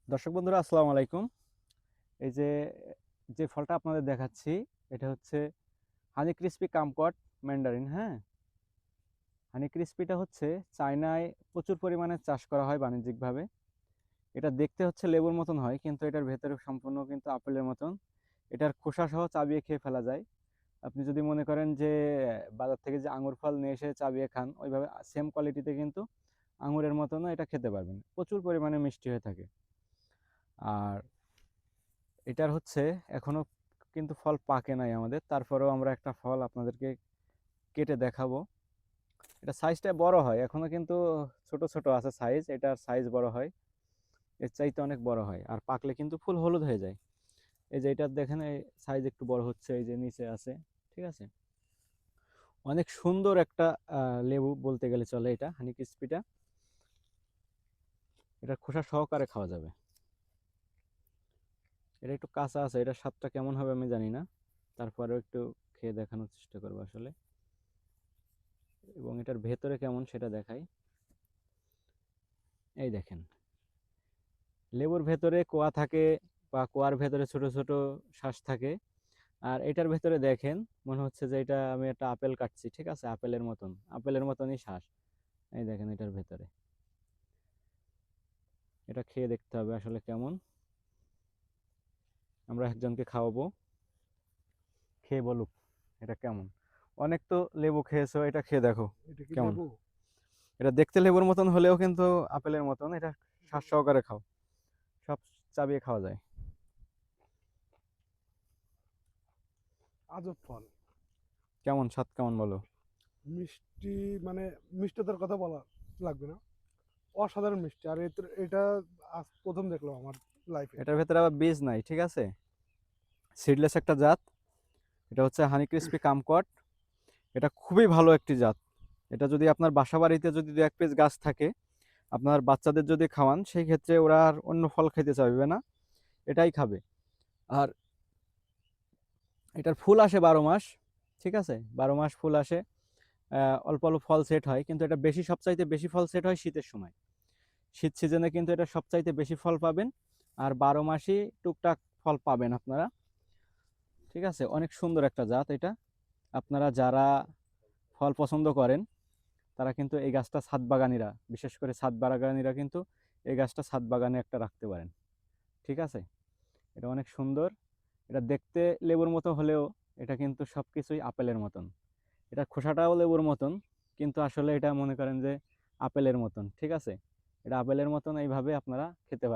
দর্শক বন্ধুরা আসসালামু আলাইকুম। এই যে যে ফলটা আপনাদের দেখাচ্ছি এটা হচ্ছে হানি ক্রিস্পি কামকট ম্যান্ডারিন। হ্যাঁ, হানি ক্রিস্পিটা হচ্ছে চায়নায় প্রচুর পরিমাণে চাষ করা হয় বাণিজ্যিকভাবে। এটা দেখতে হচ্ছে লেবুর মতন হয়, কিন্তু এটার ভেতরে সম্পূর্ণ কিন্তু আপেলের মতন। এটার খোসা সহ চাবিয়ে খেয়ে ফেলা যায়। আপনি যদি মনে করেন যে বাজার থেকে যে আঙুর ফল নিয়ে এসে চাবিয়ে খান, ওইভাবে সেম কোয়ালিটিতে কিন্তু আঙুরের মতনও এটা খেতে পারবেন। প্রচুর পরিমাণে মিষ্টি হয়ে থাকে। আর এটার হচ্ছে এখনো কিন্তু ফল পাকে নাই আমাদের, তারপরেও আমরা একটা ফল আপনাদেরকে কেটে দেখাবো। এটা সাইজটা বড় হয়, এখনো কিন্তু ছোট ছোট আছে সাইজ, এটার সাইজ বড় হয়, এর চাইতে অনেক বড় হয়, আর পাকলে কিন্তু ফুল হলুদ হয়ে যায়। এই যে এটা দেখেন, এই সাইজ একটু বড় হচ্ছে, এই যে নিচে আছে। ঠিক আছে, অনেক সুন্দর একটা লেবু বলতে গেলে চলে। এটা হানি ক্রিস্পিটা, এটা খোসা সহকারে খাওয়া যাবে। এটা একটু কাঁচা আছে, এটা স্বাদটা কেমন হবে আমি জানি না, তারপরেও একটু খেয়ে দেখানোর চেষ্টা করবো আসলে। এবং এটার ভেতরে কেমন সেটা দেখাই। এই দেখেন, লেবুর ভেতরে কোয়া থাকে, বা কোয়ার ভেতরে ছোট ছোট শ্বাস থাকে। আর এটার ভেতরে দেখেন, মনে হচ্ছে যে এটা আমি একটা আপেল কাটছি। ঠিক আছে, আপেলের মতন, আপেলের মতনই শ্বাস। এই দেখেন এটার ভেতরে, এটা খেয়ে দেখতে হবে আসলে কেমন। আমরা একজনকে খাওয়াবো, খেয়ে বলুক এটা কেমন। অনেক তো লেবু খেয়েছো, এটা খেয়ে দেখো এটা কি কেমন। লেবু? এটা দেখতে লেবুর মতন হলেও কিন্তু আপেলের মতন। এটা শ্বাস সহকারে খাও, সব চাবিয়ে খাওয়া যায়। আজব ফল। কেমন স্বাদ, কেমন বলো। মিষ্টি, মানে মিষ্টতার কথা বলা লাগবে না। অসাধারণ মিষ্টি। আর এটা আজ প্রথম দেখলাম আমার লাইফে। এটার ভেতরে আবার বীজ নাই, ঠিক আছে, সিডলেস একটা জাত। এটা হচ্ছে হানি ক্রিস্পি কামকট। এটা খুবই ভালো একটি জাত। এটা যদি আপনার বাসা বাড়িতে যদি দু এক পিস গাছ থাকে, আপনার বাচ্চাদের যদি খাওয়ান, সেই ক্ষেত্রে ওরা আর অন্য ফল খেতে চাইবে না, এটাই খাবে। আর এটার ফুল আসে 12 মাস। ঠিক আছে, 12 মাস ফুল আসে। অল্প অল্প ফল সেট হয়, কিন্তু এটা বেশি, সবচাইতে বেশি ফল সেট হয় শীতের সময়। শীত সিজনে কিন্তু এটা সবচাইতে বেশি ফল পাবেন। আর 12 মাসই টুকটাক ফল পাবেন আপনারা। ঠিক আছে, অনেক সুন্দর একটা জাত এটা। আপনারা যারা ফল পছন্দ করেন, তারা কিন্তু এই গাছটা, ছাদ বাগানিরা, বিশেষ করে ছাদ বাগানিরা কিন্তু এই গাছটা ছাদ বাগানে একটা রাখতে পারেন। ঠিক আছে, এটা অনেক সুন্দর। এটা দেখতে লেবুর মতো হলেও এটা কিন্তু সবকিছুই আপেলের মতন। এটা খোসাটাও লেবুর মতন, কিন্তু আসলে এটা মনে করেন যে আপেলের মতন। ঠিক আছে, এটা আপেলের মতন, এইভাবে আপনারা খেতে পারেন।